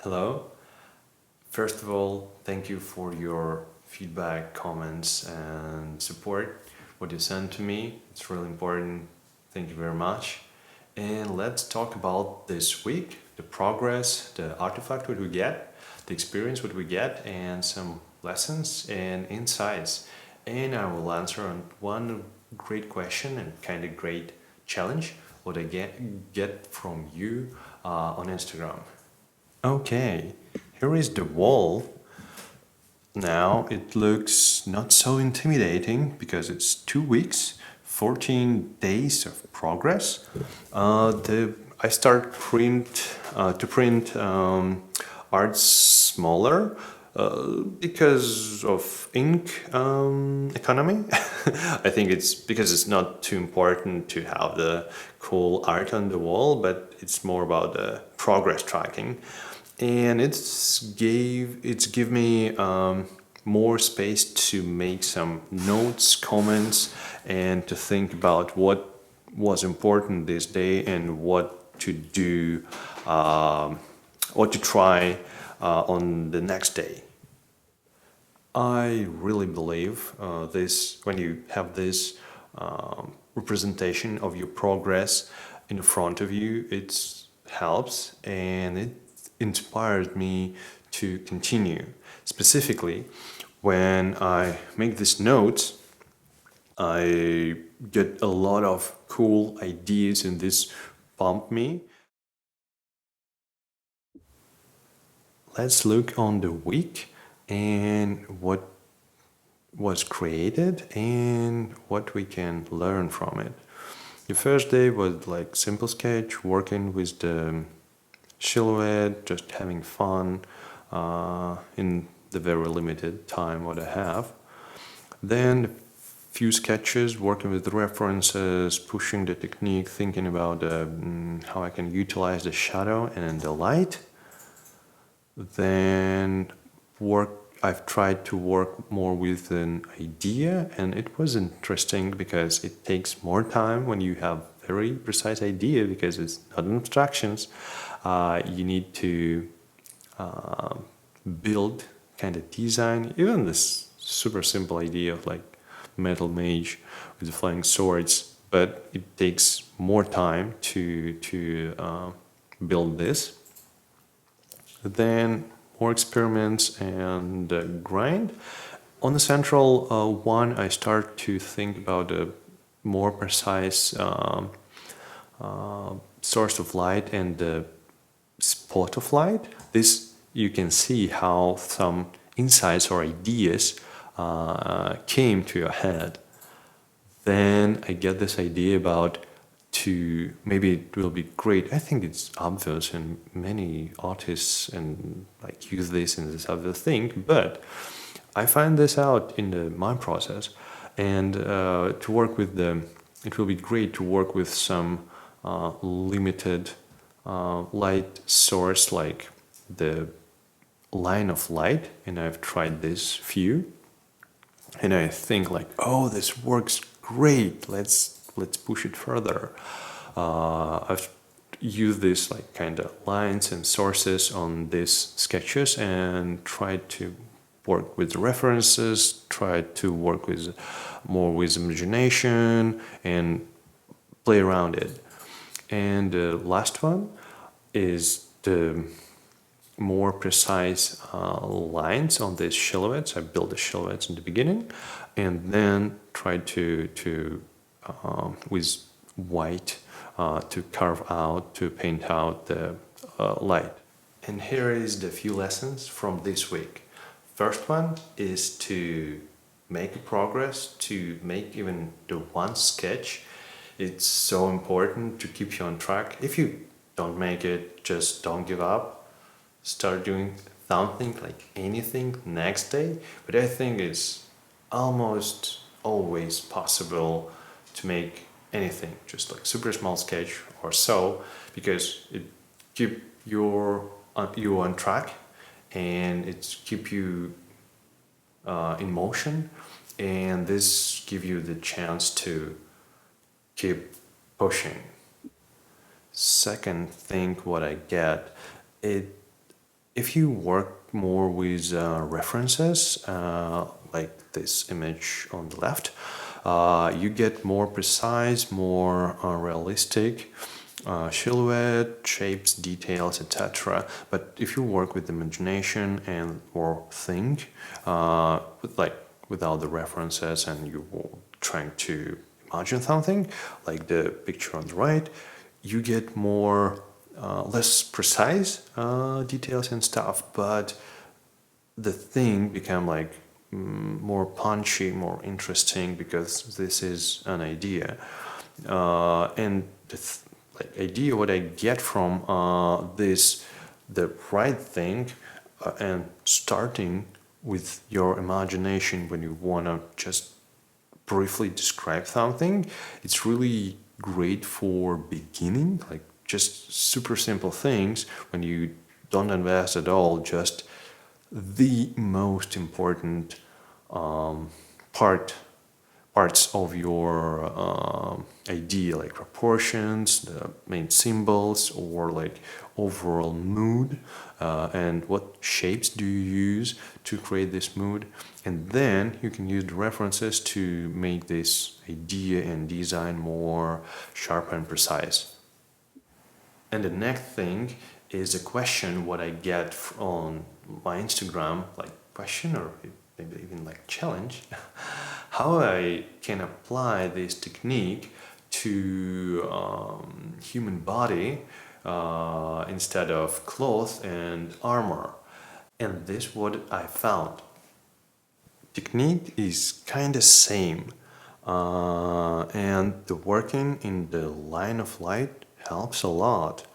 Hello. First of all, thank you for your feedback, comments, and support. What you sent to me, it's really important. Thank you very much. And let's talk about this week, the progress, the artifact what we get, the experience what we get, and some lessons and insights. And I will answer on one great question and kind of great challenge what I get from you on Instagram. Okay, here is the wall. Now it looks not so intimidating because it's 2 weeks, 14 days of progress. I start to print art smaller because of ink economy. I think it's because it's not too important to have the cool art on the wall, but it's more about the progress tracking, and it's give me more space to make some notes, comments, and to think about what was important this day and what to do, what to try on the next day. I really believe this when you have this representation of your progress in front of you, it helps and it inspired me to continue. Specifically, when I make these notes, I get a lot of cool ideas and this pump me. Let's look on the week and what was created and what we can learn from it. The first day was like simple sketch, working with the silhouette, just having fun in the very limited time what I have. Then a few sketches, working with the references, pushing the technique, thinking about how I can utilize the shadow and the light. Then I've tried to work more with an idea, and it was interesting because it takes more time when you have very precise idea because it's not abstractions. You need to uh, build kind of design, even this super simple idea of like metal mage with the flying swords, but it takes more time to build this. Then more experiments and grind. On the central one, I start to think about a more precise source of light and the spot of light. This you can see how some insights or ideas came to your head. Then I get this idea about to maybe it will be great. I think it's obvious, and many artists and like use this in this other thing. But I find this out in the my process, and to work with the. It will be great to work with some limited light source, like the line of light, and I've tried this few, and I think like, oh, this works great. Let's push it further. I've used this like kind of lines and sources on these sketches and tried to work with the references, tried to work with more with imagination and play around it. And the last one is the more precise lines on these silhouettes. I built the silhouettes in the beginning, and then tried to with white to carve out, to paint out the light. And here is the few lessons from this week. First one is to make a progress, to make even the one sketch. It's so important to keep you on track. If you don't make it, just don't give up. Start doing something like anything next day. But I think it's almost always possible to make anything, just like super small sketch or so, because it keep you on track, and it keep you in motion, and this give you the chance to keep pushing. Second thing what I get, it If you work more with references, like this image on the left, you get more precise, more realistic silhouette, shapes, details, etc. But if you work with imagination and or think, without the references, and you are trying to imagine something, like the picture on the right, you get more less precise details and stuff, but the thing become like more punchy, more interesting, because this is an idea. And the like idea what I get from this, the right thing, and starting with your imagination when you wanna just briefly describe something, it's really great for beginning, like just super simple things when you don't invest at all, just the most important um, parts of your idea, like proportions, the main symbols, or like overall mood, and what shapes do you use to create this mood. And then you can use the references to make this idea and design more sharp and precise. And the next thing is a question what I get on my Instagram, like question or maybe even like challenge, how I can apply this technique to human body instead of clothes and armor. And this what I found. Technique is kind of same, and the working in the line of light helps a lot,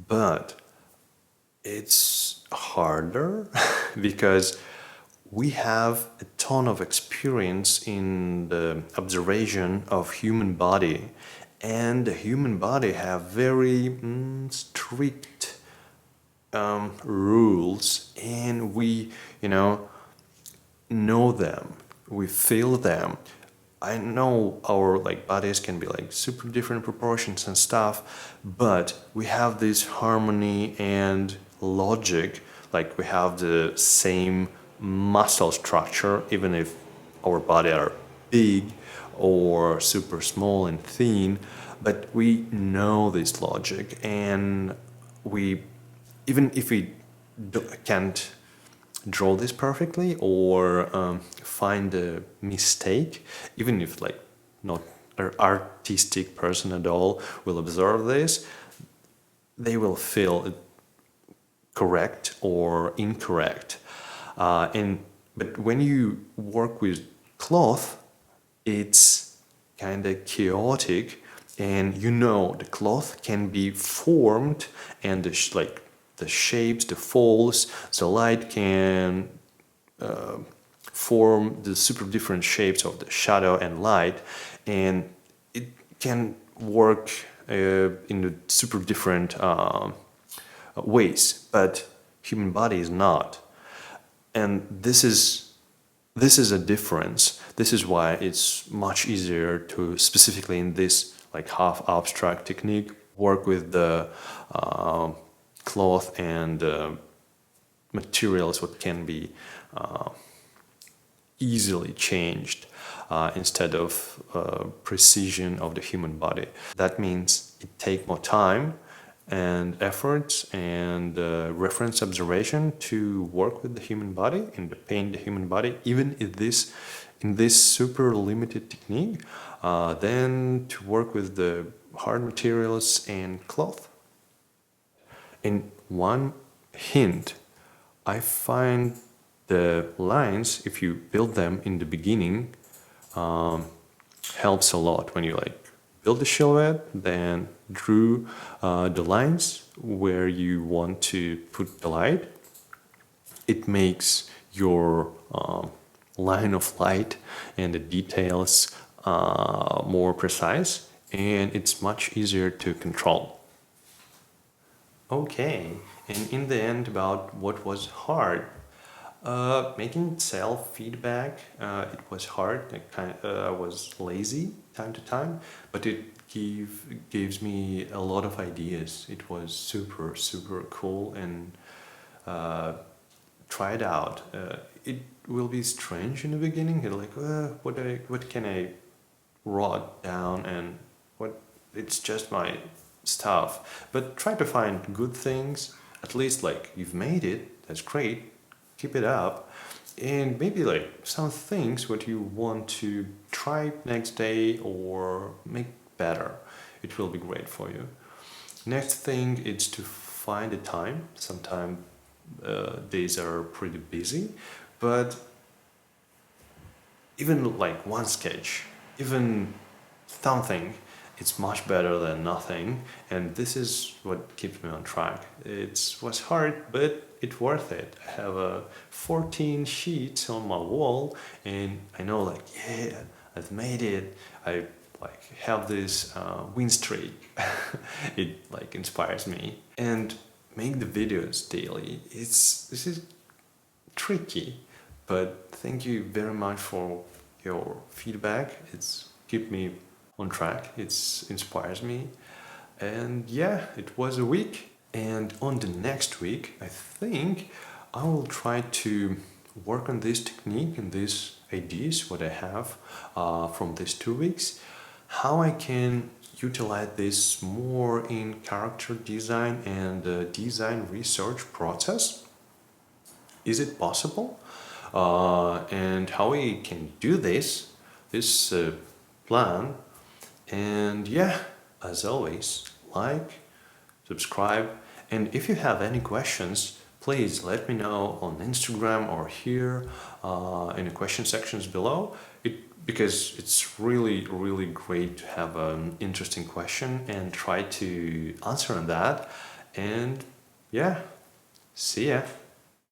but it's harder because we have a ton of experience in the observation of human body, and the human body have very strict rules, and we know them, we feel them. I know our like bodies can be like super different proportions and stuff, but we have this harmony and logic, like we have the same muscle structure, even if our body are big or super small and thin, but we know this logic, and we, even if we can't draw this perfectly or find a mistake, even if like not an artistic person at all will observe this, they will feel it correct or incorrect. But when you work with cloth, it's kind of chaotic, and the cloth can be formed, and like the shapes, the folds, the light can form the super different shapes of the shadow and light, and it can work in the super different ways, but human body is not. And this is a difference. This is why it's much easier to, specifically in this like half abstract technique, work with the cloth and materials what can be easily changed instead of precision of the human body. That means it takes more time and efforts and reference observation to work with the human body and to paint the human body, even in this super limited technique, than to work with the hard materials and cloth. And one hint, I find the lines, if you build them in the beginning, helps a lot. When you like build the silhouette, then drew the lines where you want to put the light, it makes your line of light and the details more precise, and it's much easier to control. Okay, and in the end, about what was hard. Making self feedback, it was hard. I was lazy time to time, but it gives me a lot of ideas. It was super cool, and uh, try it out. It will be strange in the beginning. You're like, what can I write down, and what it's just my stuff. But try to find good things. At least like you've made it. That's great. Keep it up. And maybe like some things what you want to try next day or make better. It will be great for you. Next thing is to find a time. Sometimes days are pretty busy, but even like one sketch, even something, it's much better than nothing. And this is what keeps me on track. It was hard, but it's worth it. I have 14 sheets on my wall, and I know like, yeah, I've made it. I like have this win streak. It like inspires me. And make the videos daily. This is tricky, but thank you very much for your feedback. It's keep me on track. It inspires me. And yeah, it was a week. And on the next week, I think I will try to work on this technique and these ideas what I have from these 2 weeks. How I can utilize this more in character design and design research process. Is it possible? And how we can do this plan. And yeah, as always, like, subscribe, and if you have any questions, please let me know on Instagram or here in the question sections below. Because it's really great to have an interesting question and try to answer on that. And yeah, see ya.